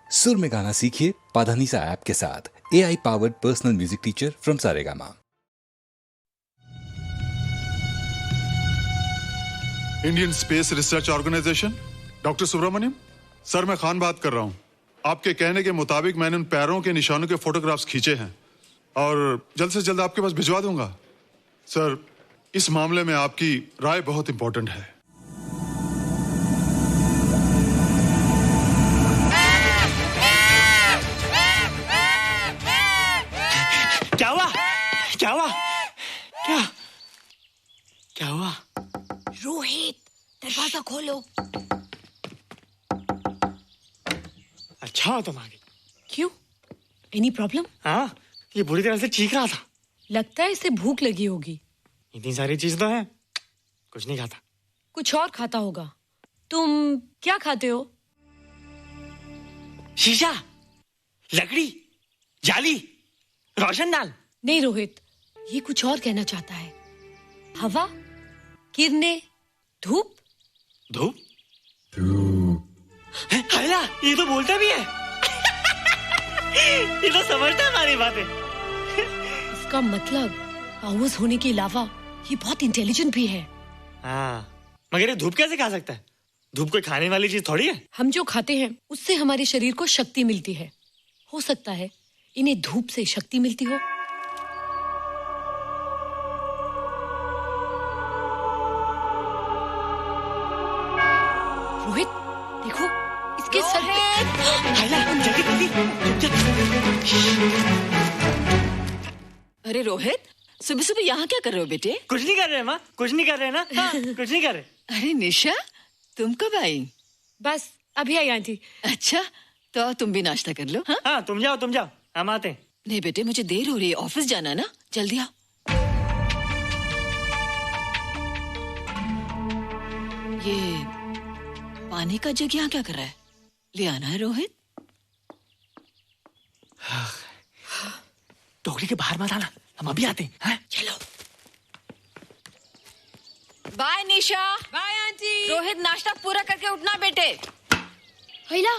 सुर में गाना सीखिए पाधानीसा ऐप के साथ। AI powered personal music teacher from Saregama. Indian space research organisation, doctor Subramaniam sir, मैं खान बात कर रहा हूं। आपके कहने के मुताबिक मैंने उन पैरों के निशानों के फोटोग्राफ्स खींचे हैं और जल्द से जल्द आपके पास भिजवा दूंगा। सर, इस मामले में आपकी राय बहुत इंपॉर्टेंट है। क्या हुआ? क्या हुआ? क्या क्या हुआ? रोहित, दरवाजा खोलो। अच्छा हो तुम आ गई। क्यों? Any problem? हाँ, ये बुरी तरह से चीख रहा था। लगता है इसे भूख लगी होगी। इतनी सारी चीज तो है, कुछ नहीं खाता। कुछ और खाता होगा। तुम क्या खाते हो? शीशा, लकड़ी, जाली, रोशनदान। नहीं रोहित, ये कुछ और कहना चाहता है। हवा, किरणें, धूप। धूप? हैला, ये तो बोलता भी है। ये तो समझता है हमारी बातें। इसका मतलब पावर्स होने के अलावा ये बहुत इंटेलिजेंट भी है। हाँ, मगर ये धूप कैसे खा सकता है? धूप कोई खाने वाली चीज थोड़ी है। हम जो खाते हैं उससे हमारे शरीर को शक्ति मिलती है। हो सकता है इन्हें धूप से शक्ति मिलती हो। रोहित, देखो इसके सर पे। हैला, जल्दी जल्दी। अरे रोहित, सुबह सुबह यहाँ क्या कर रहे हो बेटे? कुछ नहीं कर रहे माँ, कुछ नहीं कर रहे ना। हाँ, कुछ नहीं कर रहे। अरे निशा, तुम कब आई? बस अभी आई आंटी। अच्छा, तो तुम भी नाश्ता कर लो। हाँ, हाँ, तुम जाओ, हम आते हैं। नहीं बेटे, मुझे देर हो रही है, ऑफिस जाना ना, जल्दी आओ। ये पानी का जग यहाँ क्या कर रहा है? ले आना है रोहित। टोकरी के बाहर मत आना, हम अभी आते हैं। हाँ? चलो। Bye Nisha. Bye aunty. Rohit, नाश्ता पूरा करके उठना बेटे। हैला,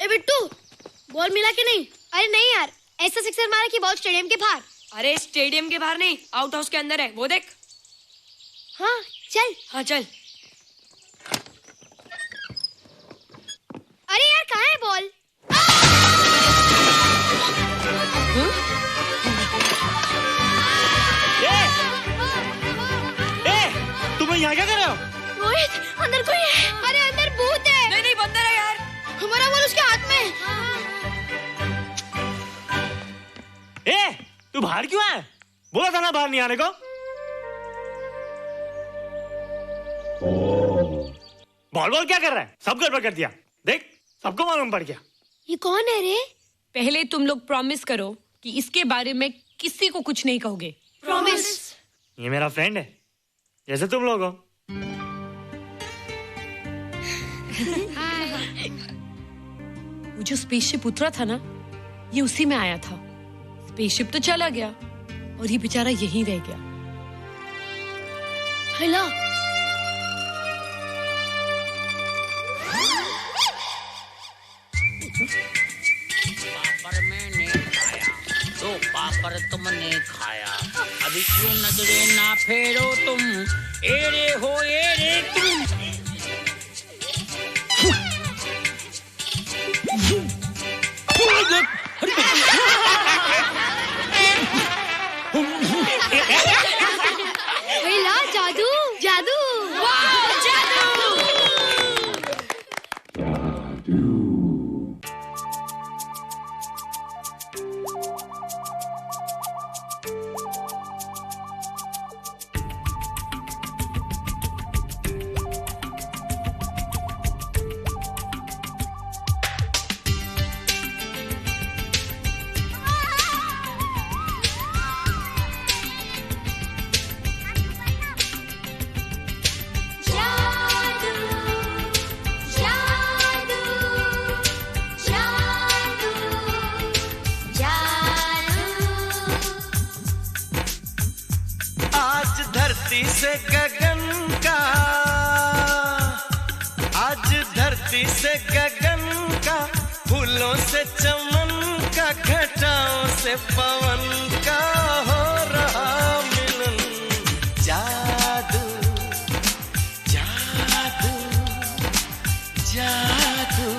ए बिट्टू, बॉल मिला कि नहीं? अरे नहीं यार, ऐसा सिक्सर मारा कि बॉल स्टेडियम के बाहर। अरे स्टेडियम के बाहर नहीं, आउट हाउस के अंदर है, वो देख। हाँ चल। हाँ चल। अरे यार, कहाँ है बॉल? तुम यहाँ क्या कर रहे हो? रोहित, अंदर कोई है। अरे अंदर भूत है। नहीं बंदर है यार। हमारा बॉल उसके हाथ में। तू बाहर क्यों है? बोला था ना बाहर नहीं आने को। बॉल क्या कर रहा है? सब गड़बड़ कर दिया। देख, सबको मालूम पड़ गया। ये कौन है रे? पहले तुम लोग प्रॉमिस करो कि इसके बारे में किसी को कुछ नहीं कहोगे। प्रॉमिस। ये मेरा फ्रेंड है, जैसे तुम लोग हो। वो जो स्पेसशिप उतरा था ना, ये उसी में आया था। स्पेसशिप तो चला गया और ये बेचारा यहीं रह गया। हैला, पापड़ मैंने खाया, दो पापड़ तुमने खाया, अभी क्यों नजरे ना फेरो तुम, एरे हो एरे तुम। हैला, जादू जादू। वाह, जादू। धरती से गगन का, फूलों से चमन का, घटाओं से पवन का हो रहा मिलन। जादू जादू जादू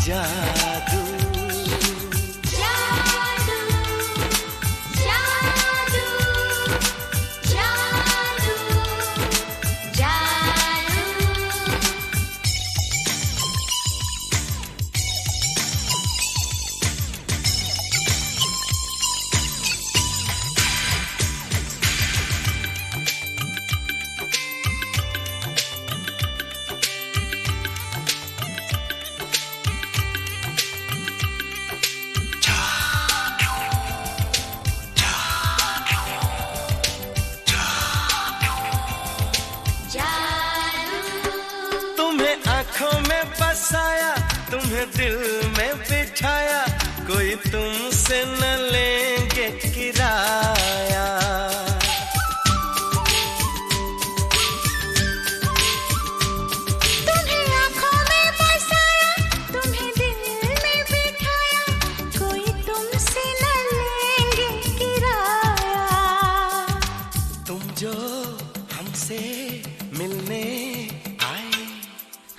जादू बसाया, तुम्हें दिल में बिठाया, कोई तुमसे न लेंगे किराया। तुम्हें आँखों में बसाया, तुम्हें दिल में बिठाया, कोई तुमसे न लेंगे किराया। तुम जो हमसे मिलने आए,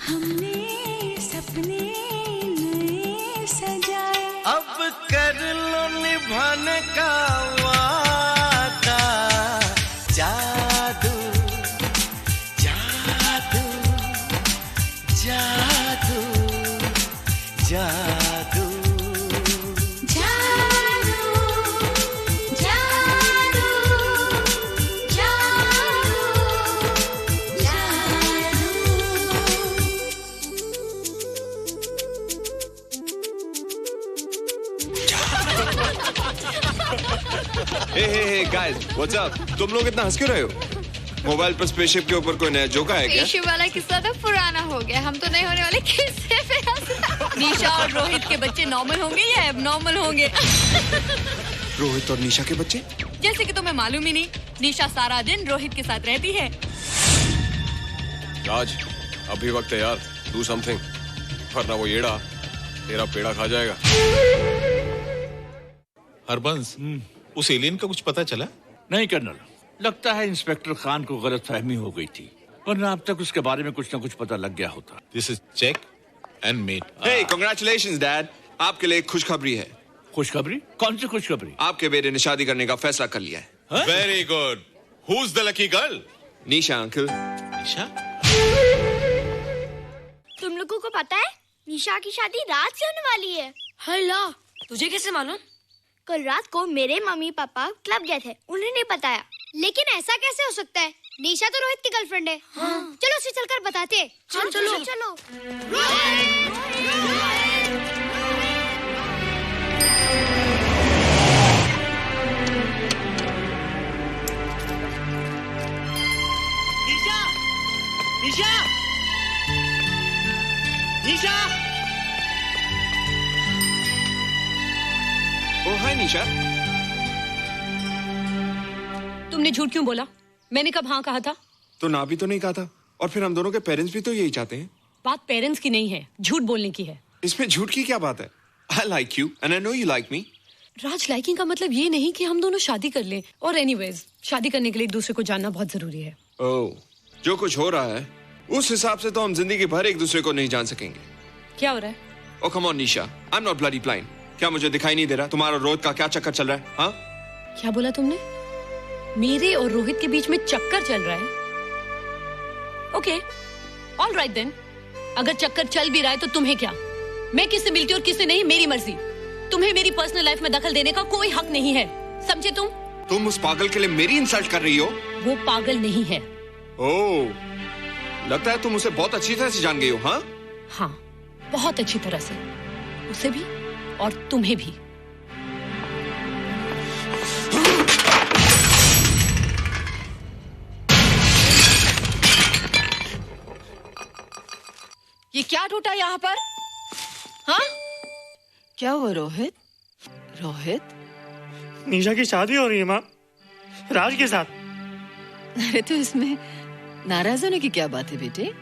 हमने सपने नए सजाए, अब कर लो निभाने का वादा। जादू जादू जादू जादू Hey guys, what's up? तुम लोग इतना हंस क्यों रहे हो? मोबाइल पर स्पेसशिप के ऊपर कोई नया जोक है क्या? स्पेसशिप वाला किस्सा तो पुराना हो गया, हम तो नहीं होने वाले किस्से पे हंसना। निशा और रोहित के बच्चे नॉर्मल होंगे या एबनॉर्मल होंगे? रोहित और निशा के बच्चे? जैसे कि तुम्हें मालूम ही नहीं, निशा सारा दिन रोहित के साथ रहती है। राज, अभी वक्त है यार, do something, वरना वो येड़ा तेरा पेड़ा खा जाएगा। हरबंस, उस एलियन का कुछ पता चला? नहीं कर्नल, लगता है इंस्पेक्टर खान को गलतफहमी हो गई थी, वरना अब तक उसके बारे में कुछ न कुछ पता लग गया होता। This is check and mate. Hey, congratulations dad, आपके लिए एक खुशखबरी है। खुशखबरी? कौन सी खुशखबरी? आपके बेटे ने शादी करने का फैसला कर लिया है। Very good. Who's the lucky girl? Nisha uncle. Nisha? तुम लोगों को पता है निशा की शादी रात से होने वाली है। हल्ला, तुझे कैसे मालूम? कल रात को मेरे मम्मी पापा क्लब गए थे, उन्हें नहीं बताया। लेकिन ऐसा कैसे हो सकता है? निशा तो रोहित की गर्लफ्रेंड है। हाँ। चलो उसे चलकर बताते हैं। चलो चलो चलो। निशा, निशा, निशा। ओ हाय निशा। तुमने झूठ क्यों बोला? मैंने कब हाँ कहा था? तो ना भी तो नहीं कहा था, और फिर हम दोनों के पेरेंट्स भी तो यही चाहते हैं। बात पेरेंट्स की नहीं है, झूठ बोलने की है। इसमें झूठ की क्या बात है? I like you and I know you like me. Raj, liking का मतलब ये नहीं कि हम दोनों शादी कर लें। और एनीवेज, शादी करने के लिए एक दूसरे को जानना बहुत जरूरी है। ओह, जो कुछ हो रहा है उस हिसाब से तो हम जिंदगी भर एक दूसरे को नहीं जान सकेंगे। क्या हो रहा है? Oh come on Nisha, I'm not bloody blind. क्या मुझे दिखाई नहीं दे रहा तुम्हारा रोहित का क्या चक्कर चल रहा है? हाँ? क्या बोला तुमने? मेरे और रोहित के बीच में चक्कर चल रहा है? Okay, all right then. अगर चक्कर चल भी रहा है तो तुम्हें क्या? मैं किससे मिलती हूँ और किससे नहीं, मेरी मर्जी। तुम्हें मेरी पर्सनल लाइफ में दखल देने का कोई हक नहीं है, समझे तुम? तुम उस पागल के लिए मेरी इंसल्ट कर रही हो? वो पागल नहीं है। ओह, लगता है तुम उसे बहुत अच्छी तरह से जान गई हो। हाँ? हाँ, बहुत अच्छी तरह से, उसे भी और तुम्हें भी। ये क्या टूटा यहाँ पर? हाँ? क्या हुआ रोहित? रोहित? निशा की शादी हो रही है माँ, राज के साथ। अरे तो इसमें नाराज होने की क्या बात है बेटे?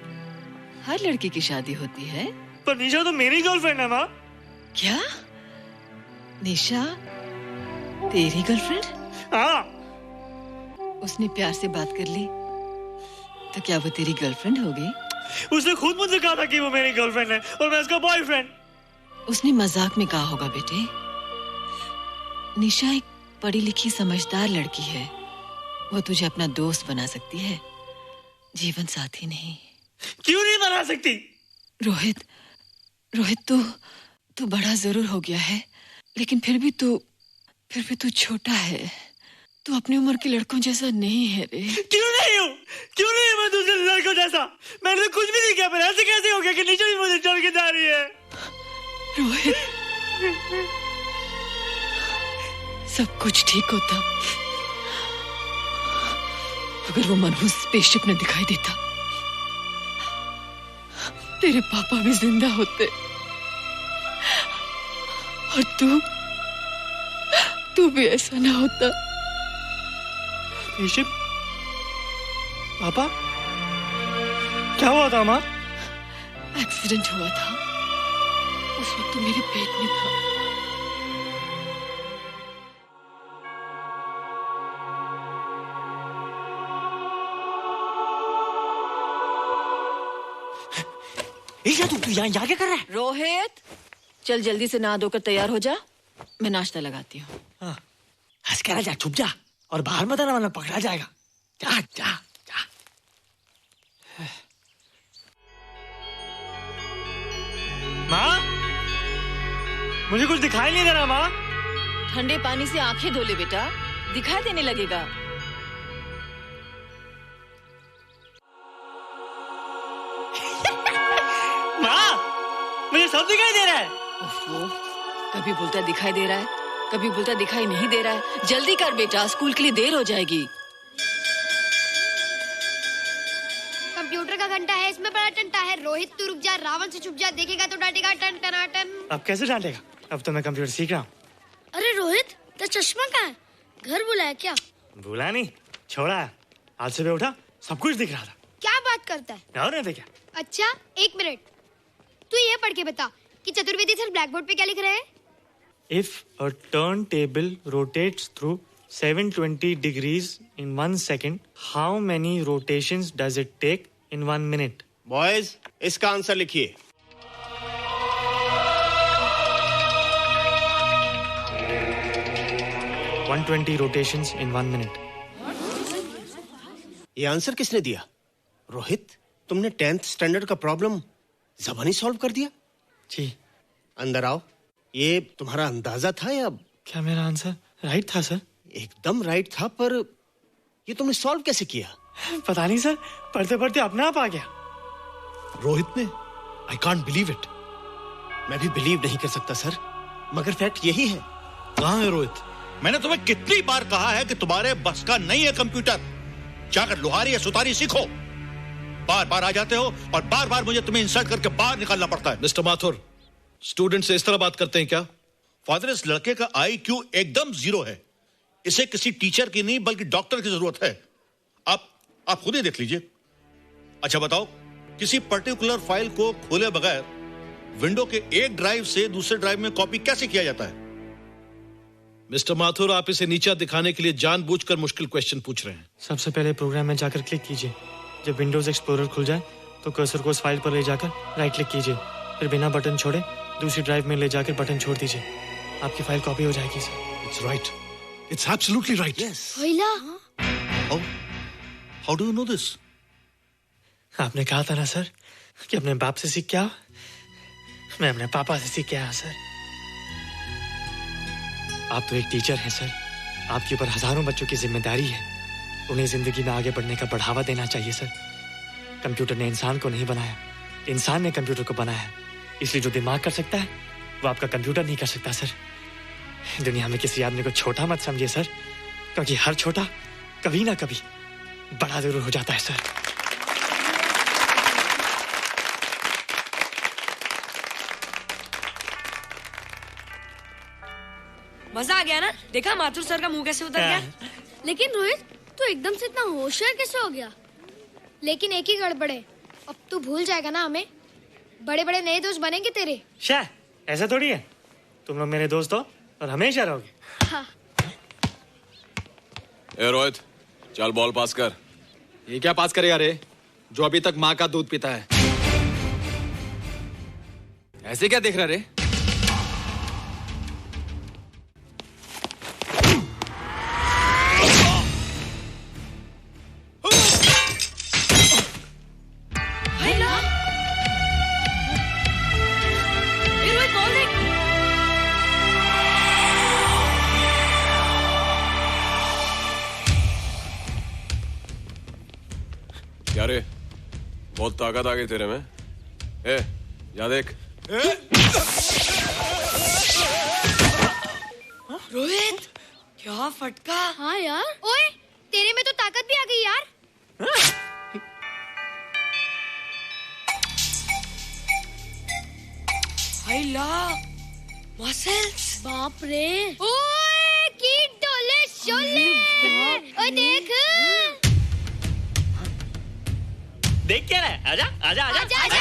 हर लड़की की शादी होती है। पर निशा तो मेरी गर्लफ्रेंड है माँ। क्या? निशा तेरी गर्लफ्रेंड? हाँ। उसने प्यार से बात कर ली तो क्या वो तेरी गर्लफ्रेंड हो गई? उसने खुद मुझसे कहा था कि वो मेरी गर्लफ्रेंड है और मैं उसका बॉयफ्रेंड। उसने मजाक में कहा होगा बेटे। निशा एक पढ़ी लिखी समझदार लड़की है। वो तुझे अपना दोस्त बना सकती है, जीवन साथी नहीं। क्यों नहीं बना सकती? रोहित, तू बड़ा जरूर हो गया है, लेकिन फिर भी तू छोटा है। तू अपनी उम्र के लड़कों जैसा नहीं है रे। क्यों नहीं हूँ? क्यों नहीं मैं दूसरे लड़कों जैसा? मैंने तो कुछ भी नहीं किया, पर ऐसे कैसे हो गया कि निशा भी मुझे छोड़ के जा रही है? रोहित, सब कुछ ठीक होता अगर वो मनहूस स्पेसशिप न दिखाई देता। तेरे पापा भी जिंदा होते और तू भी ऐसा ना होता। स्पेसशिप? पापा? क्या हुआ था माँ? एक्सीडेंट हुआ था, उस वक्त तो मेरे पेट में था। तू यहाँ क्या कर रहा है? रोहित, चल जल्दी से नहा धोकर तैयार हो जा, मैं नाश्ता लगाती हूँ। हंस कर जा, छुप जा और बाहर मत आना वरना पकड़ा जाएगा। जा जा जा। माँ, मुझे कुछ दिखाई नहीं दे रहा माँ। ठंडे पानी से आंखें धो ले बेटा, दिखाई देने लगेगा। मुझे सब दिखाई दे रहा है। कभी बोलता दिखाई दे रहा है, कभी बोलता दिखाई नहीं दे रहा है। जल्दी कर बेटा, स्कूल के लिए देर हो जाएगी। कंप्यूटर का घंटा है, इसमें बड़ा टंटा है। रोहित तू रुक जा, रावण से छुप जा, देखेगा तो डांटेगा टन टनाटन। अब कैसे डांटेगा? अब तो मैं कंप्यूटर सीख रहा हूँ। अरे रोहित, तेरा चश्मा कहाँ है? घर बुलाया क्या? भूला नहीं, छोड़ा है। आज सुबह उठा, सब कुछ दिख रहा था। क्या बात करता है? और नहीं देखा? अच्छा, एक मिनट, तू ये पढ़ के बता कि चतुर्वेदी सर ब्लैक बोर्ड पे क्या लिख रहे हैं? If a turntable rotates through 720 degrees in 1 second, how many rotations does it take in 1 minute? Boys, इसका आंसर लिखिए। — 120 rotations in 1 minute. ये आंसर किसने दिया? रोहित, तुमने 10th स्टैंडर्ड का प्रॉब्लम ज़बानी सॉल्व कर दिया? जी। अंदर आओ। ये तुम्हारा अंदाजा था या? क्या मेरा आंसर राइट था सर? एकदम राइट था, पर ये तुमने सॉल्व कैसे किया? पता नहीं सर, पढ़ते पढ़ते अपने आप आ गया। रोहित ने? I can't believe it. मैं भी बिलीव नहीं कर सकता सर, मगर फैक्ट यही है। कहाँ है रोहित? मैंने तुम्हें कितनी बार कहा है कि तुम्हारे बस का नहीं है कंप्यूटर। जाकर लोहारी या सुतारी सीखो। बार बार आ जाते हो और बार बार मुझे तुम्हें इंसल्ट करके बाहर निकालना पड़ता है। मिस्टर माथुर, स्टूडेंट से इस तरह बात करते हैं क्या? फादर, इस लड़के का IQ एकदम 0 है। इसे किसी टीचर की नहीं बल्कि डॉक्टर की जरूरत है। आप खुद ही देख लीजिए। अच्छा बताओ, किसी पर्टिकुलर फाइल को खोले बगैर विंडो के एक ड्राइव से दूसरे ड्राइव में कॉपी कैसे किया जाता है? मिस्टर माथुर, आप इसे नीचा दिखाने के लिए जानबूझकर मुश्किल क्वेश्चन पूछ रहे हैं। सबसे पहले प्रोग्राम में जाकर क्लिक कीजिए। जब विंडोज एक्सप्लोरर खुल जाए तो कर्सर को उस फाइल पर ले जाकर राइट क्लिक कीजिए, फिर बिना बटन छोड़े दूसरी ड्राइव में ले जाकर बटन छोड़ दीजिए। आपकी फाइल कॉपी हो जाएगी sir. It's right, it's absolutely right. होइला, how do you know this? आपने कहा था ना सर कि अपने बाप से सीख के आओ। मैं अपने पापा से सीख के आया सर। आप तो एक टीचर हैं सर, आपके ऊपर हजारों बच्चों की जिम्मेदारी है। उन्हें जिंदगी में आगे बढ़ने का बढ़ावा देना चाहिए सर। कंप्यूटर ने इंसान को नहीं बनाया, इंसान ने कंप्यूटर को बनाया। इसलिए जो दिमाग कर सकता है वो आपका कंप्यूटर नहीं कर सकता सर। दुनिया में किसी आदमी को छोटा मत समझिए सर, क्योंकि हर छोटा कभी ना कभी बड़ा जरूर हो जाता है सर। मजा आ गया ना? देखा माथुर सर का मुंह कैसे उतर गया? लेकिन रोहित, तू एकदम से इतना होशियार कैसे हो गया? लेकिन एक ही गड़बड़ है, अब तू भूल जाएगा ना हमें। बड़े बड़े नए दोस्त बनेंगे तेरे। शाह, ऐसा थोड़ी है। तुम लोग मेरे दोस्त हो और हमेशा रहोगे। हाँ। ए रोहित, चल बॉल पास कर। ये क्या पास करेगा रे, जो अभी तक माँ का दूध पीता है? ऐसे क्या देख रहा रे? क्या रे, बहुत ताकत आ गई तेरे में। ए, जा देख। रोहित, क्या फटका। हाँ यार। ओए, तेरे में तो ताकत भी आ गई यार। मसल्स। बाप रे। ओए, की डोले शोले। ओए देख। देख क्या रहा है? आजा आजा आजा आजा आजा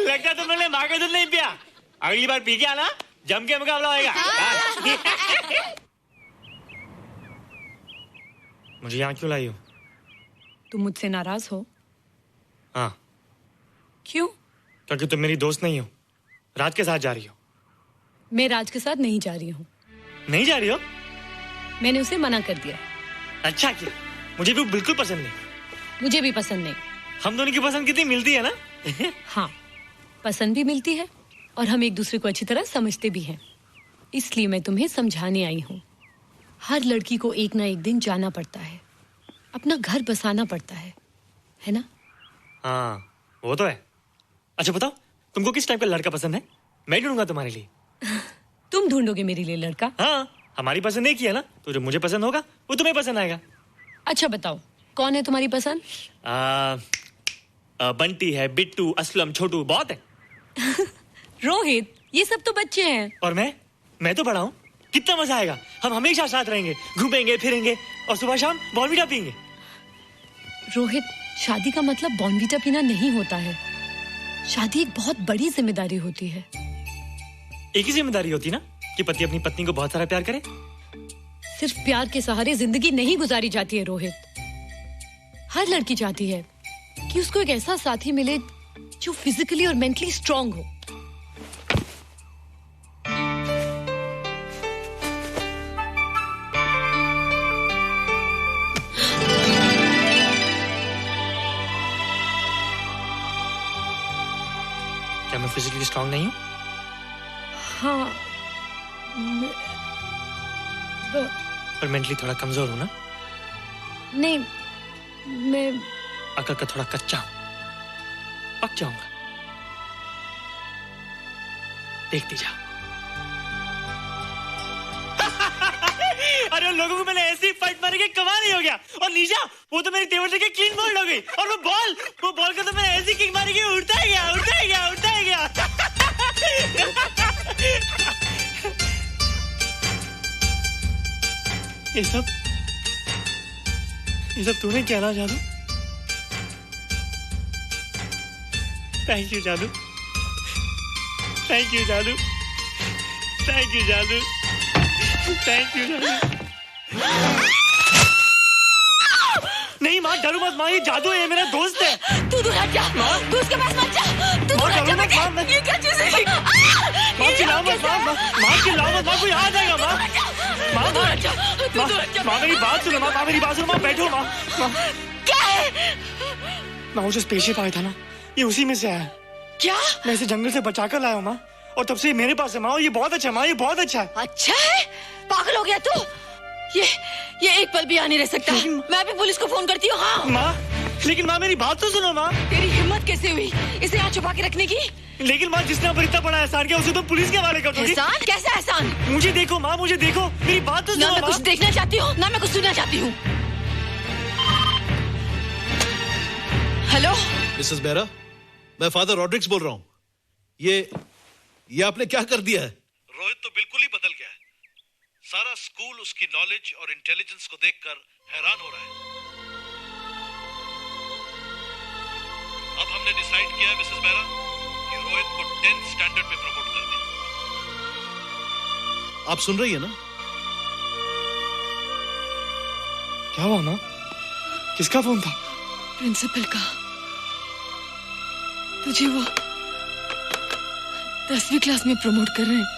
लगता तुमने माँ का दूध नहीं पिया। अगली बार पी के आना, जम के मुकाबला होएगा। मुझे यहाँ क्यों लाई हो? तुम मुझसे नाराज हो? हाँ। क्यों? क्योंकि तुम मेरी दोस्त नहीं हो, राज के साथ जा रही हो। मैं राज के साथ नहीं जा रही हूँ। नहीं जा रही हो? मैंने उसे मना कर दिया। अच्छा किया, मुझे भी बिल्कुल पसंद नहीं। मुझे भी पसंद नहीं। हम दोनों की पसंद कितनी मिलती है ना। हाँ, पसंद भी मिलती है और हम एक दूसरे को अच्छी तरह समझते भी हैं। इसलिए मैं तुम्हें समझाने आई हूँ। हर लड़की को एक ना एक दिन जाना पड़ता है, अपना घर बसाना पड़ता है ना? हाँ, वो तो है। अच्छा बताओ, तुमको किस टाइप का लड़का पसंद है? मैं ढूंढूंगा तुम्हारे लिए। तुम ढूंढोगे मेरे लिए लड़का? हाँ, हमारी पसंद एक ही है ना, तो जो मुझे पसंद होगा वो तुम्हें पसंद आएगा। अच्छा बताओ, कौन है तुम्हारी पसंद? बंटी है, बिट्टू, असलम, छोटू, बहुत है। रोहित, ये सब तो बच्चे हैं। और मैं तो बड़ा हूँ। कितना मजा आएगा, हम हमेशा साथ रहेंगे, घूमेंगे फिरेंगे और सुबह शाम बॉर्नवीटा पीएंगे। रोहित, शादी का मतलब बॉर्नवीटा पीना नहीं होता है। शादी एक बहुत बड़ी जिम्मेदारी होती है। एक ही जिम्मेदारी होती ना कि पति अपनी पत्नी को बहुत सारा प्यार करे। सिर्फ प्यार के सहारे जिंदगी नहीं गुजारी जाती है रोहित। हर लड़की चाहती है कि उसको एक ऐसा साथी मिले जो फिजिकली और मेंटली स्ट्रांग हो। क्या मैं फिजिकली स्ट्रांग नहीं हूँ? हाँ, पर मेंटली थोड़ा कमजोर हूँ ना? नहीं, मैं अकल का थोड़ा कच्चा हूँ, पक जाऊंगा। देखती जाओ। अरे लोगों को मैंने ऐसी फाइट मारी कि कमाल ही हो गया। और निशा, वो तो मेरी टेबल से क्लीन बोल्ड हो गई। और वो बॉल को तो मैंने ऐसी किक मारी कि उड़ता ही गया, उड़ता ही गया, उड़ता ही गया। ये सब तूने कहना जादू? थैंक यू जादू, थैंक यू जादू, थैंक यू जादू, थैंक यू जादू। नहीं माँ, डरो मत माँ, ये जादू है, ये मेरा दोस्त है। तू दूर हट जा, तू उसके पास मत जा, तू दूर हट जा बेटे। ये क्या चीज़ है? माँ चिल्लाओ मत, माँ चिल्लाओ मत, माँ कोई आ जाएगा। माँ मेरी बात सुनो, माँ मेरी बात सुनो, माँ बैठो। माँ क्या है? माँ वो जो स्पेसशिप आया था ना, ये उसी में से आया। क्या? मैं इसे जंगल से बचा कर लाया हूँ माँ, और तब से ये मेरे पास है माँ। और ये बहुत अच्छा है माँ, ये बहुत अच्छा है। अच्छा है? पागल हो गया तू? ये एक पल भी यहाँ नहीं रह सकता। मैं अभी पुलिस को फोन करती हूँ। हाँ माँ, लेकिन माँ मेरी बात तो सुनो माँ। तेरी हिम्मत कैसे हुई इसे यहाँ छुपा के रखने की? लेकिन माँ, जिसने पर इतना बड़ा एहसान किया उसे तो पुलिस के हवाले कर दोगी। एहसान? कैसा एहसान? मुझे देखो माँ, मुझे देखो, मेरी बात तो सुनो। ना मैं कुछ देखना चाहती हूँ, ना मैं कुछ सुनना चाहती हूँ। हेलो मिसेस बेरा, मैं फादर रॉड्रिक्स बोल रहा हूँ। ये आपने क्या कर दिया है? रोहित तो सारा स्कूल उसकी नॉलेज और इंटेलिजेंस को देखकर हैरान हो रहा है। अब हमने डिसाइड किया है मिसेस मेहरा कि रोहित को 10th स्टैंडर्ड में प्रमोट कर दें। आप सुन रही है ना? क्या हुआ माँ? किसका फोन था? प्रिंसिपल का। तुझे वो 10वीं क्लास में प्रमोट कर रहे हैं।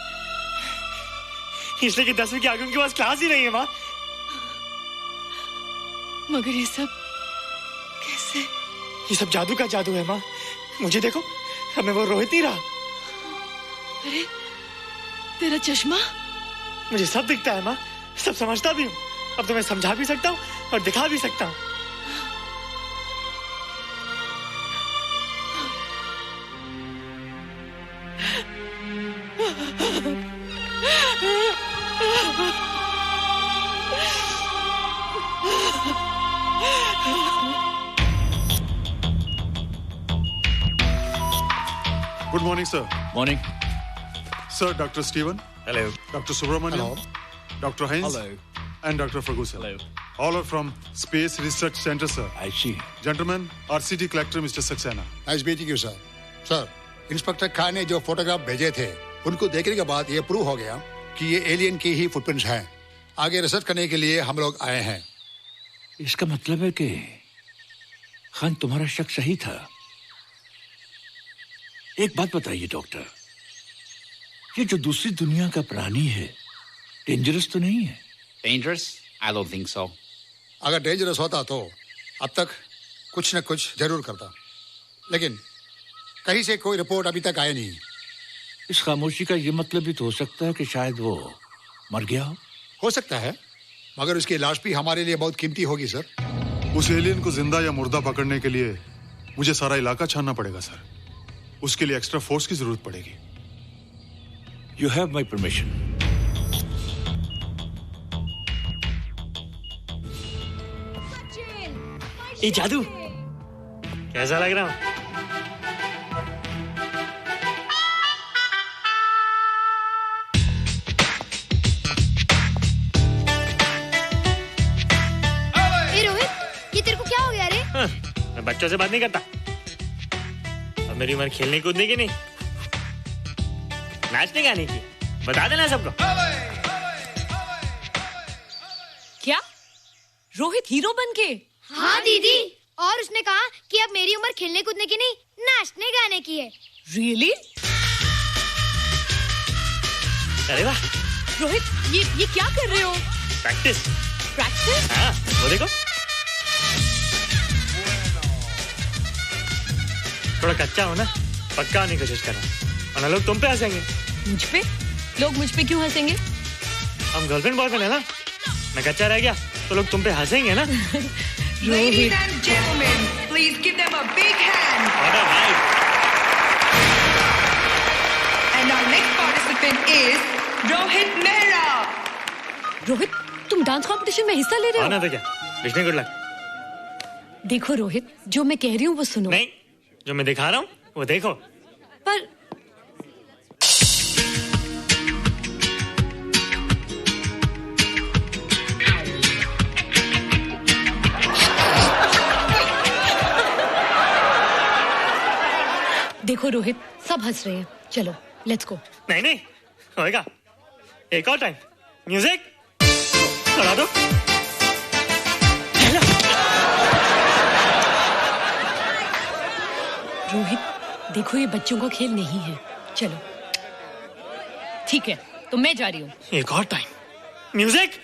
इसलिए कि 10वीं के आगे उनके पास क्लास ही नहीं है माँ। मगर ये सब कैसे? ये सब जादू का जादू है माँ। मुझे देखो, हमें वो रोहित नहीं रहा। अरे तेरा चश्मा? मुझे सब दिखता है माँ, सब समझता भी हूँ। अब तो मैं समझा भी सकता हूँ और दिखा भी सकता हूँ। Good morning, sir. Morning. Sir, Dr. Stephen. Hello. Dr. Subramaniam. Hello. Dr. Heinz. Hello. And Dr. Ferguson. Hello. All are from Space Research Center, sir. I see. Gentlemen, RCT collector Mr. Saxena. Nice meeting you sir. Sir, inspector Khan ने जो photograph भेजे थे उनको देखने के बाद ये prove हो गया कि ये एलियन की ही फुटप्रिंट्स हैं। आगे रिसर्च करने के लिए हम लोग आए हैं। इसका मतलब है कि खान तुम्हारा शक सही था। एक बात बताइए डॉक्टर, ये जो दूसरी दुनिया का प्राणी है डेंजरस तो नहीं है? Dangerous? I don't think so. अगर डेंजरस होता तो अब तक कुछ न कुछ जरूर करता, लेकिन कहीं से कोई रिपोर्ट अभी तक आया नहीं। इस खामोशी का ये मतलब भी तो हो सकता है कि शायद वो मर गया हो सकता है, मगर उसकी लाश भी हमारे लिए बहुत कीमती होगी सर। उस एलियन को जिंदा या मुर्दा पकड़ने के लिए मुझे सारा इलाका छानना पड़ेगा सर। उसके लिए एक्स्ट्रा फोर्स की जरूरत पड़ेगी। You have my permission. ये जादू कैसा लग रहा हूँ? ए रोहित, ये तेरे को क्या हो गया रे? मैं बच्चों से बात नहीं करता। अब मेरी उम्र खेलने कूदने की नहीं, नाचने गाने की। बता देना सबको। क्या रोहित हीरो बन के? हाँ दीदी, और उसने कहा कि अब मेरी उम्र खेलने कूदने की नहीं, नाचने गाने की है। Really? अरे वाह रोहित, ये क्या कर रहे हो? प्रैक्टिस। प्रैक्टिस? हाँ, वो देखो। थोड़ा कच्चा हो ना, पक्का होने की कोशिश कर रहा हूँ, वरना लोग तुम पे हंसेंगे। मुझ पे? लोग मुझ पे क्यों हंसेंगे? हम गर्लफ्रेंड बॉयफ्रेंड है ना, मैं कच्चा रह गया तो लोग तुम पे हंसेंगे ना। Ladies and gentlemen, please give them a big hand. And our next participant is Rohit Mehra. Rohit, तुम डांस कंपटीशन में हिस्सा ले रहे हो? ना तो क्या, विश मी गुड लक। देखो रोहित, जो मैं कह रही हूँ वो सुनो। नहीं, जो मैं दिखा रहा हूँ वो देखो। पर देखो रोहित, सब हंस रहे हैं। चलो लेट्स गो। नहीं नहीं होएगा, एक और टाइम। म्यूजिक चला दो। रोहित देखो, ये बच्चों का खेल नहीं है। चलो ठीक है, तो मैं जा रही हूँ। एक और टाइम। म्यूजिक।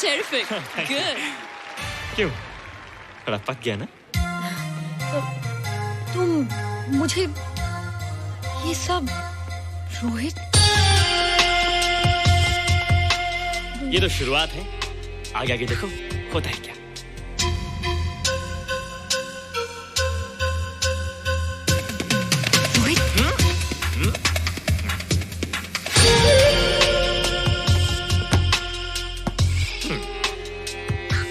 Terrific. Good. क्यों? थोड़ा पक गया ना? तुम मुझे ये सब रोहित, ये तो शुरुआत है, आगे आगे देखो होता है क्या।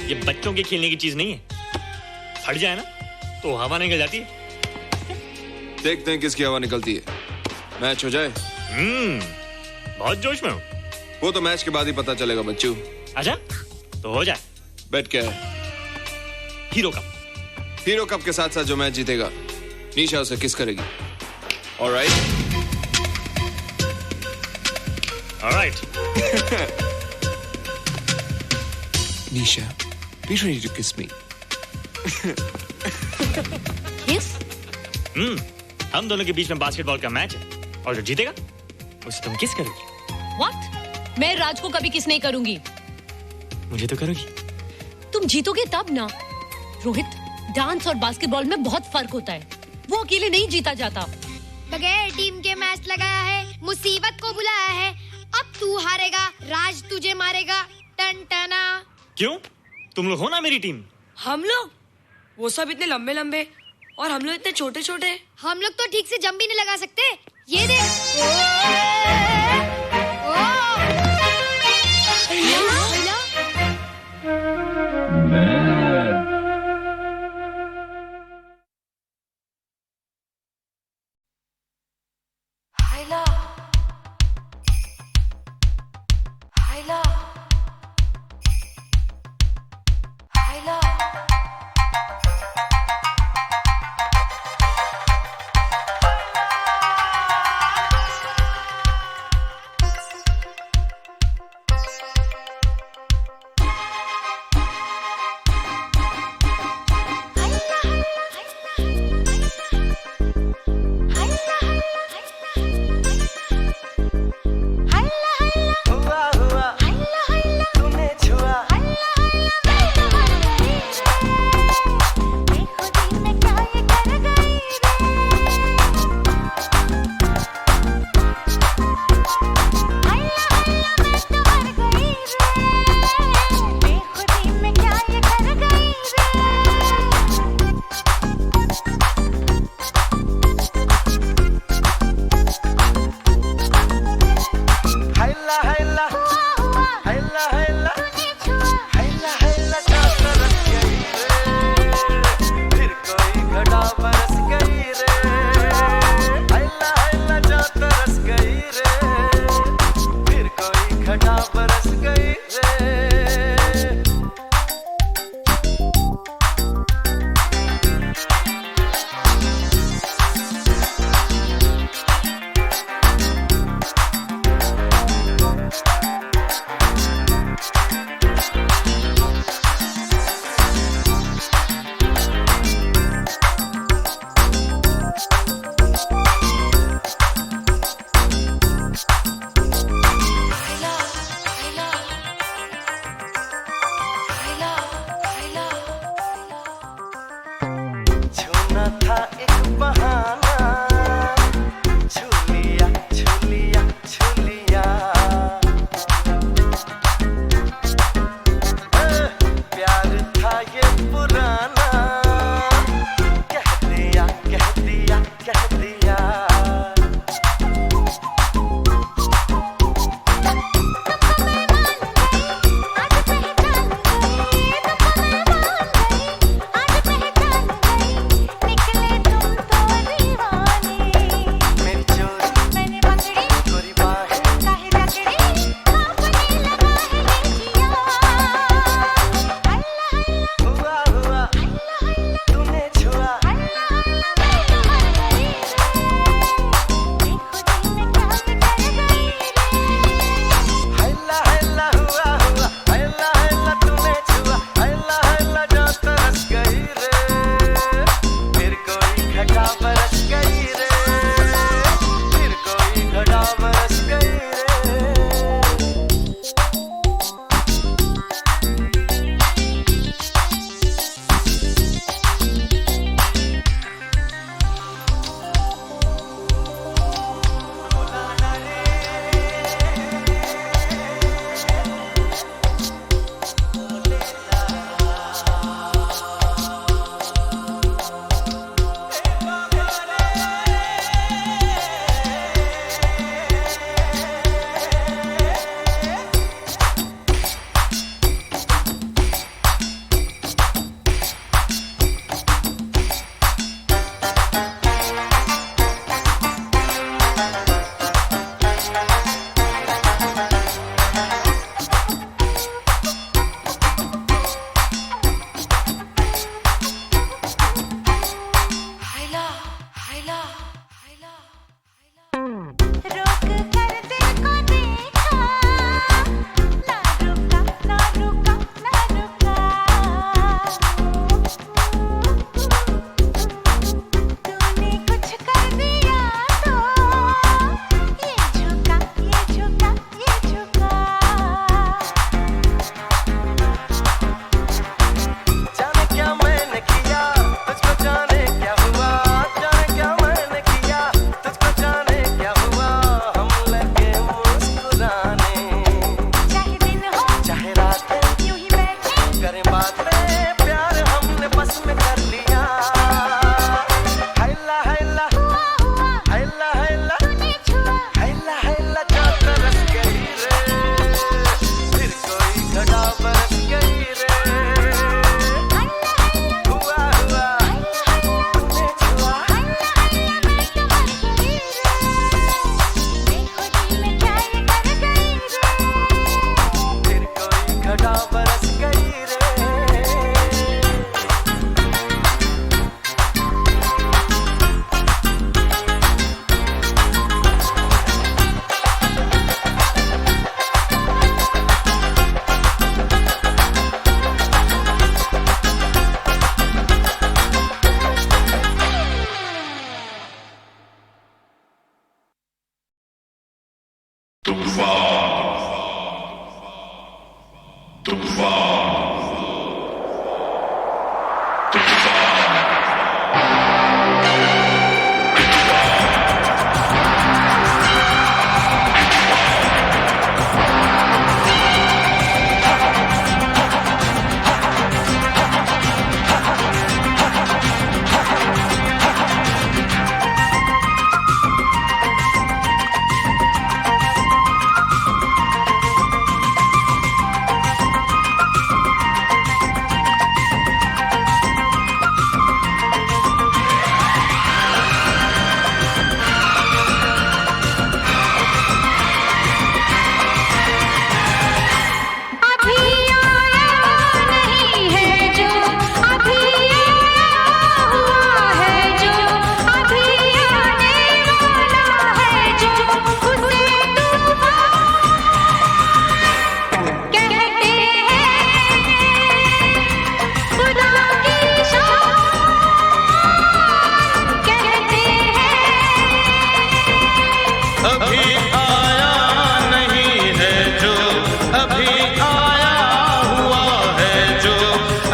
ये बच्चों के खेलने की चीज नहीं है, फट जाए ना तो हवा निकल जाती है। देखते हैं किसकी हवा निकलती है। मैच हो जाए। बहुत जोश में हूँ। वो तो मैच के बाद ही पता चलेगा बच्चू। अच्छा तो हो जाए। बेट क्या है? Hero cup. हीरो कप के साथ साथ जो मैच जीतेगा निशा उसे किस करेगी। Alright. Nisha, be ready to kiss me. Kiss? हम दोनों के बीच में बास्केटबॉल का मैच है और जो जीतेगा उसे तुम किस करोगी। What? मैं राज को कभी किस नहीं करूंगी। मुझे तो करोगी। तुम जीतोगे तब ना। रोहित, डांस और बास्केटबॉल में बहुत फर्क होता है, वो अकेले नहीं जीता जाता। बगैर टीम के मैच लगाया है, मुसीबत को बुलाया है। अब तू हारेगा, राज तुझे मारेगा। टन टना। क्यों? तुम लोग हो ना मेरी टीम। हम लोग? वो सब इतने लंबे लंबे और हम लोग इतने छोटे छोटे। हम लोग तो ठीक से जंप भी नहीं लगा सकते। ये देख।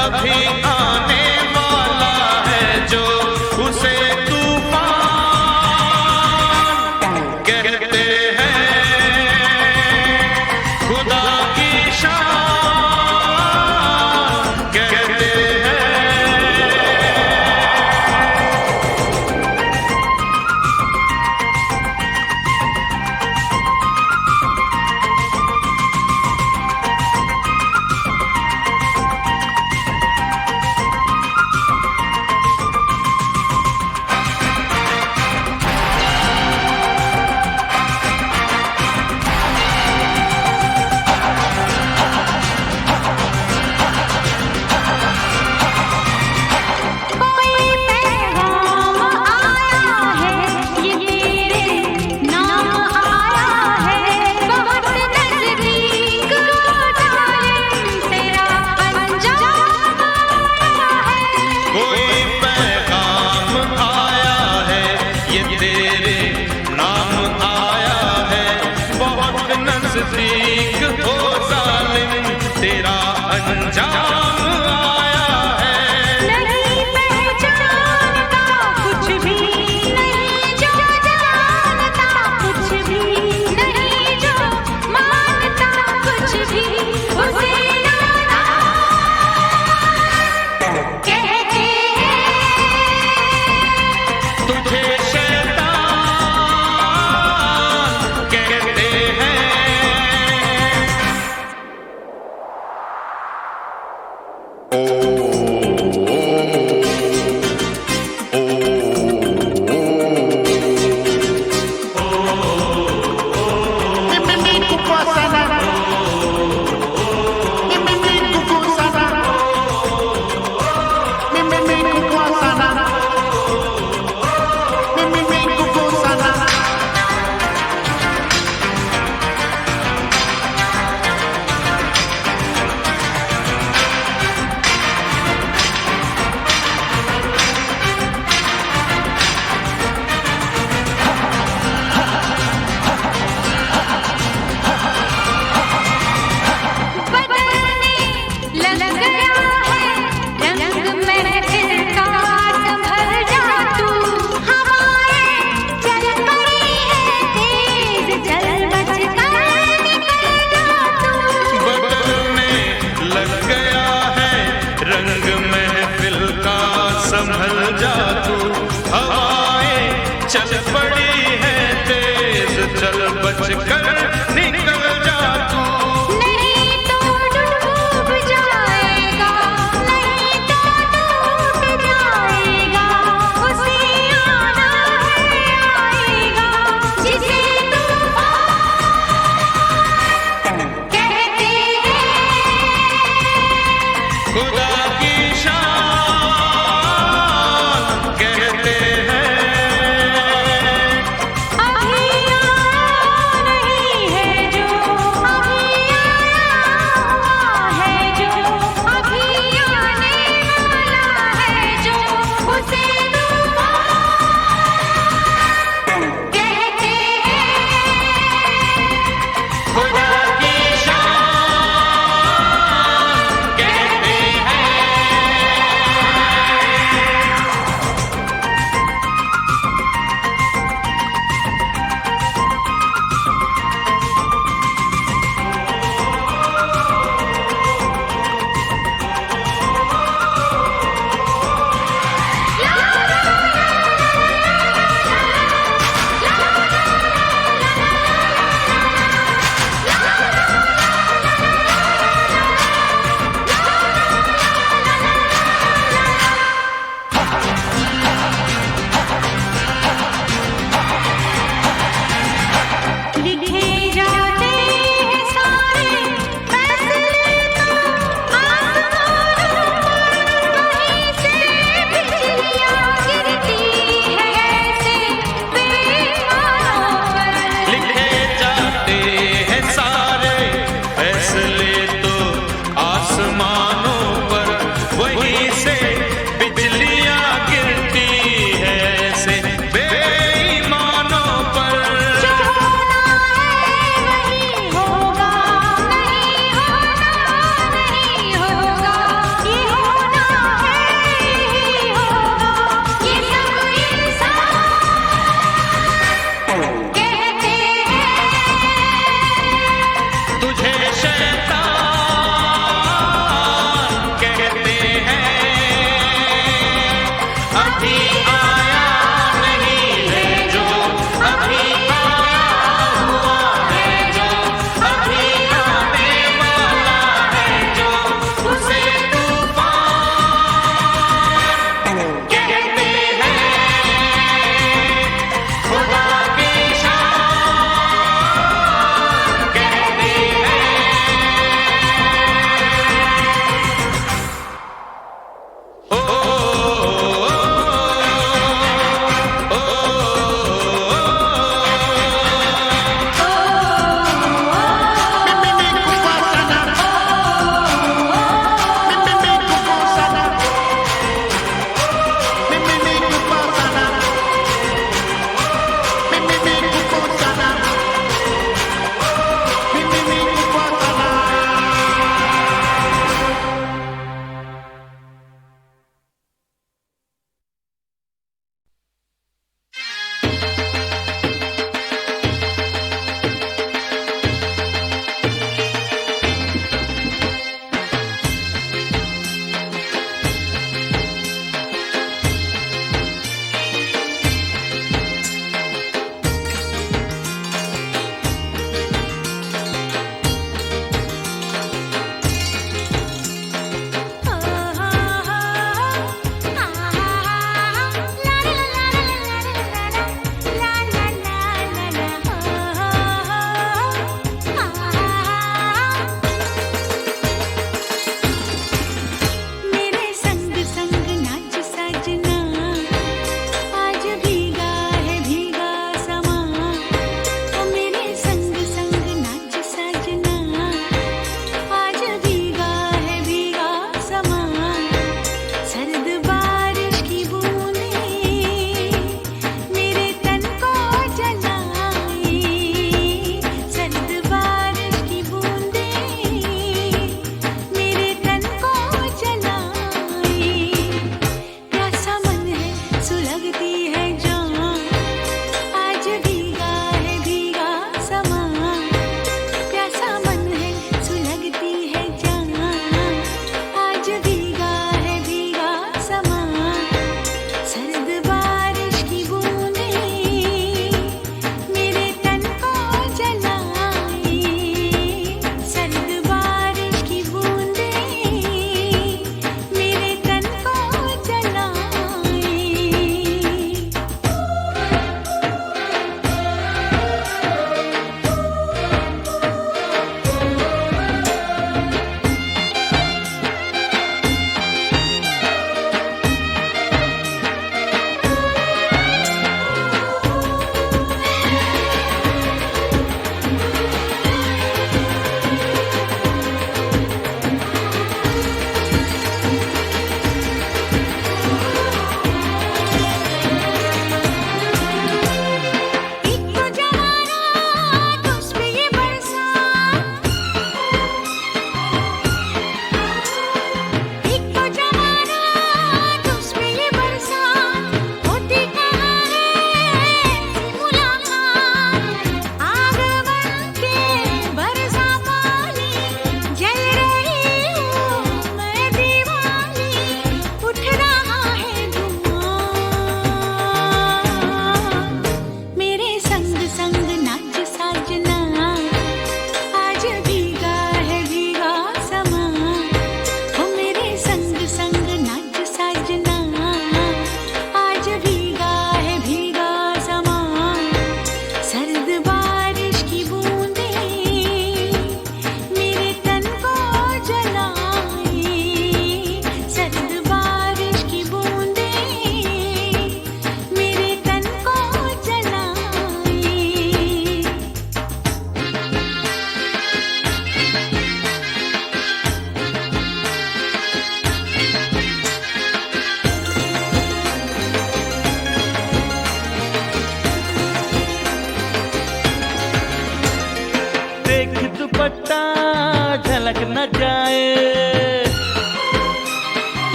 अभी आने वाला है जो उसे तूफान कहते हैं। खुदा की शान कहते हैं। नजदीक हो जालिम तेरा अंजाम आया है। नहीं पहचानता कुछ भी नहीं जो जानता कुछ भी नहीं जो मानता कुछ भी उसे नादान कहते हैं। तुझे शैतान कहते हैं। संभल जा तू हवाएं चल पड़ी है तेज चल बच कर निकल जा तू। नहीं तो डूब जाएगा नहीं तो टूट जाएगा उसे आना है आएगा जिसे तूफान कहते हैं। खुदा की शान कहते हैं। अभी आया नहीं है जो अभी आया हुआ है जो अभी आने वाला है जो उसे तूफान कहते हैं। खुदा की शान कहते हैं।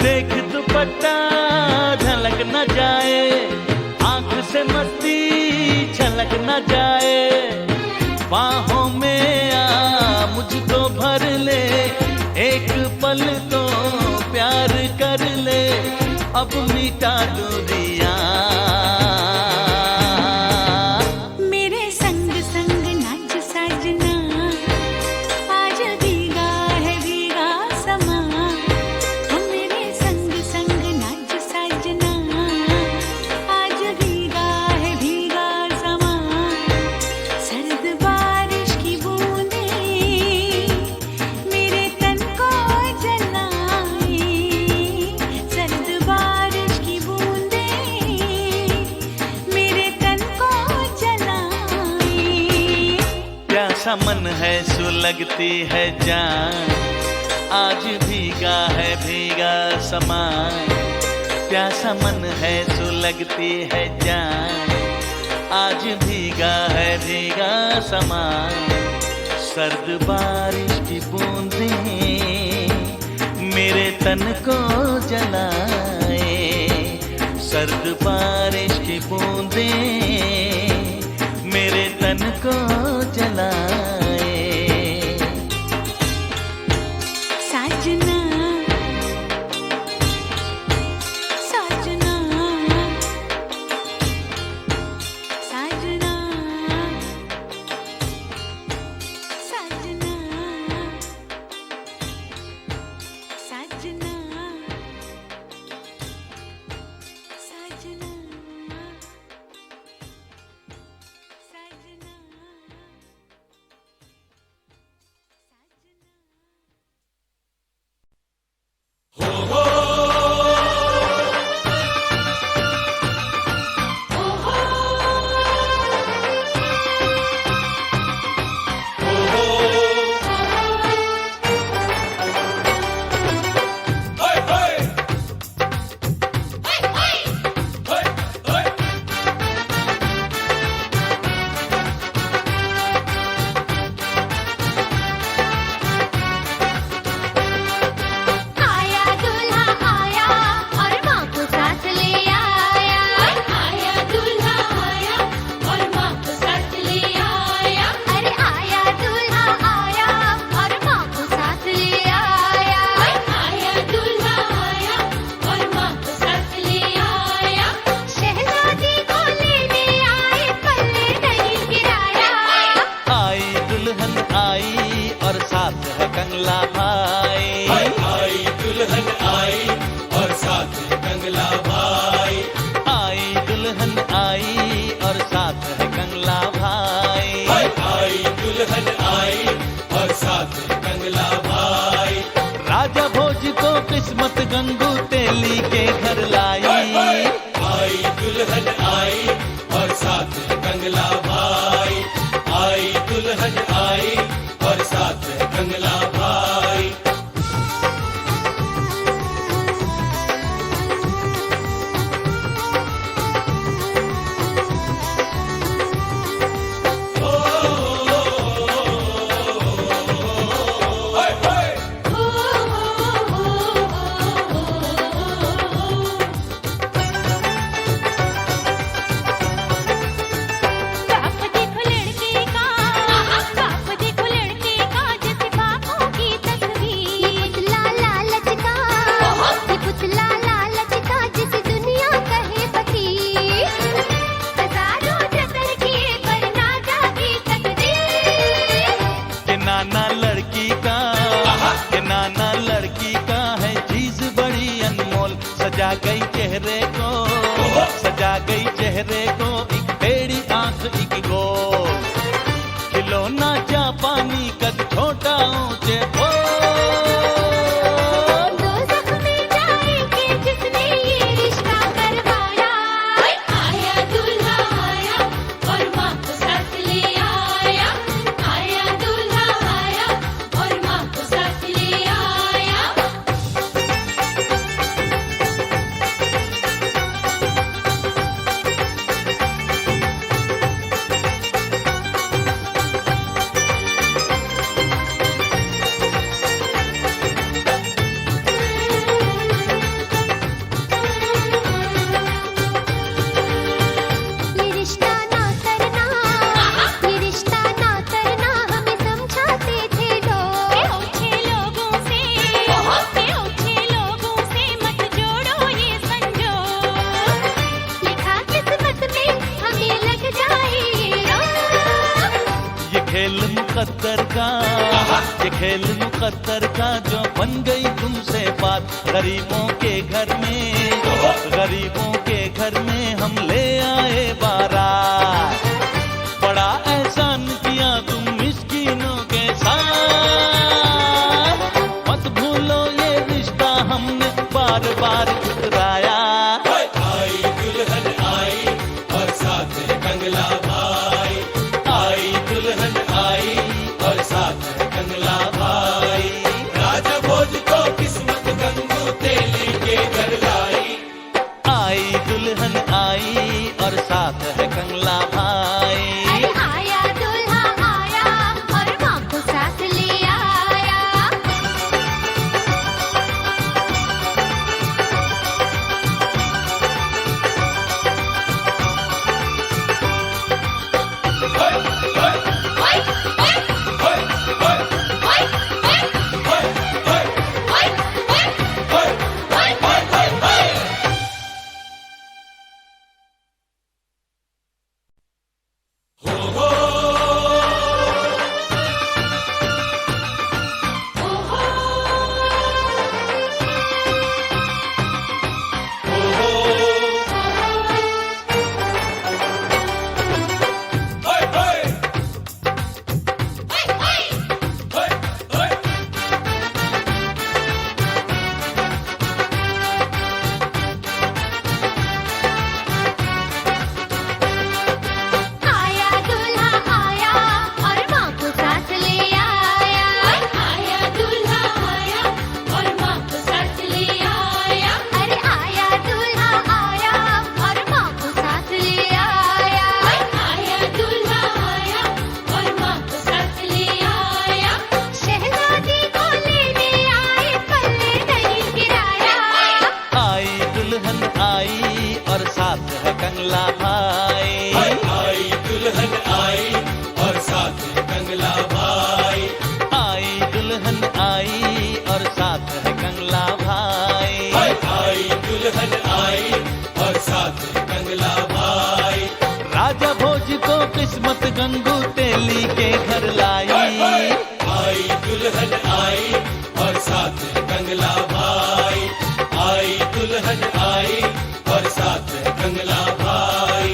देख दुपट्टा झलक न जाए, आंख से मस्ती छलक न जाए, बाहों में आ मुझको भर ले, एक पल तो प्यार कर ले, अब मिटा दूरियां। मेरे संग संग नाच साजना, आज भीगा है भीगा समा। मेरे संग संग नाच साजना, आज भीगा है भीगा समा। सर्द बारिश की बूंदें मेरे तन को जलाए, सर्द बारिश की बूंदें मेरे तन को जलाए। प्यासा मन है सुलगती है जान, आज भीगा है भीगा समा। प्यासा मन है सुलगती है जान, आज भीगा है भीगा समा। सर्द बारिश की बूंदें मेरे तन को जलाए, सर्द बारिश की बूंदें मेरे तन को जलाए। साजना साजना साजना साजना साजना साजना किस्मत गंगू तेली के घर लाई। आई दुल्हन आई और साथ कंगला भाई, आई दुल्हन आई और साथ कंगला भाई। मुकद्दर का, ये खेल मुकद्दर का जो बन गई तुमसे बात। गरीबों के घर में, गरीबों के घर में हम ले आए बारात। बड़ा एहसान किया तुम मिस्कीनों के साथ, मत भूलो ये रिश्ता हमने बार बार ठुकराया। आई दुल्हन आई और साथ कंगला भाई, आई दुल्हन आई और साथ कंगला भाई। राजा भोज को किस्मत गंगू तेली के घर लाई। आई दुल्हन आई और साथ है कंगला भाई। आया दूल्हा आया और माँ को साथ ले आया। आया दूल्हा आया और माँ को साथ ले आया। आया दूल्हा आया और माँ को साथ ले आया। अरे आया दूल्हा आया और माँ को साथ ले आया। आया दूल्हा आया और माँ को साथ ले आया। शहजादी को लेने आए पल्ले नहीं गिराया। आई दुल्हन आई और साथ है कंगला भाई। आई दुल्हन आई और साथ है कंगला भाई। आई दुल्हन आई और साथ है कंगला भाई। आई दुल्हन आई और साथ है कंगला भाई। राजा भोज को किस्मत गंगू तेली के घर लाई। आई दुल्हन आई और साथ है कंगला भाई। आई दुल्हन आई और साथ है कंगला भाई।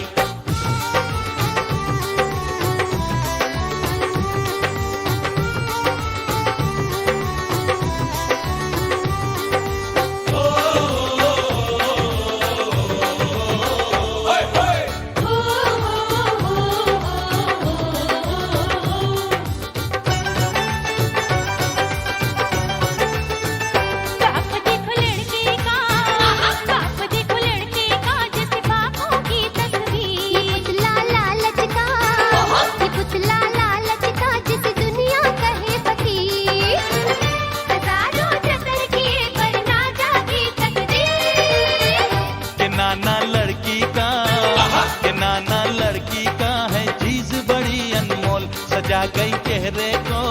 बाप देखो लड़के का, बाप देखो लड़के का जैसे बापों की तस्वीर। ये पुतला लालच का, ये पुतला लालच का जिसे दुनिया कहे फकीर। हजारों जतर किए पर ना जागी तकदीर। के नाना लड़की का, के नाना लड़की का है चीज बड़ी अनमोल। सजा गई चेहरे को,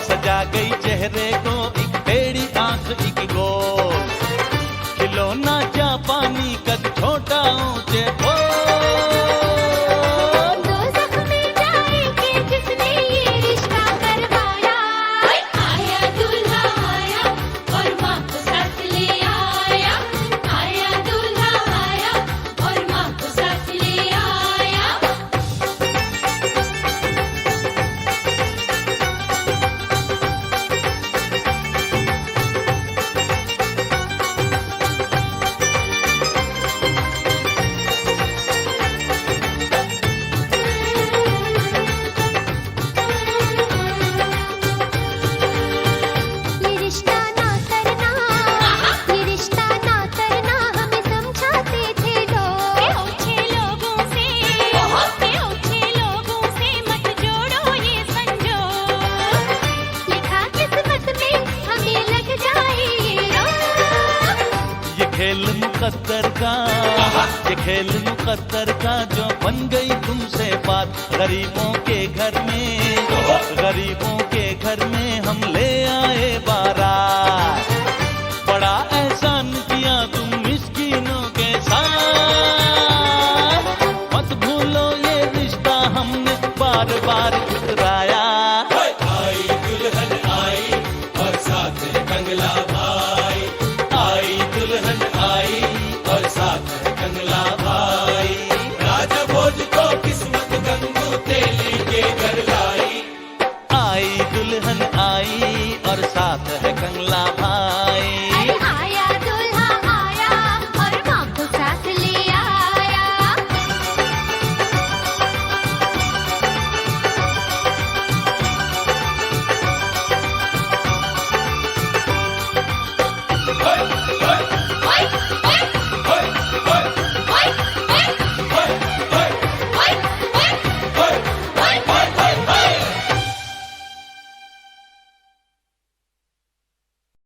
सजा गई चेहरे को एक टेढ़ी आंख एक गोल। खिलौना जापानी कद छोटा ऊंचे बोल। दो जख्मे जाएंगे जिसने ये रिश्ता करवाया। आया दूल्हा आया और माँ को साथ ले आया। आया दूल्हा आया और माँ को साथ ले आया। ये रिश्ता ना करना, ये रिश्ता ना करना हमें समझाते थे लोग। ओछे लोगों से, ओछे लोगों से मत जोड़ो ये संजोग। लिखा किस्मत में हमें लग जाए ये रोग। ये खेल मुकद्दर का, ये खेल मुकद्दर का जो बन गई तुमसे बात। गरीबों के घर में, गरीबों के घर में हम ले आए बारात।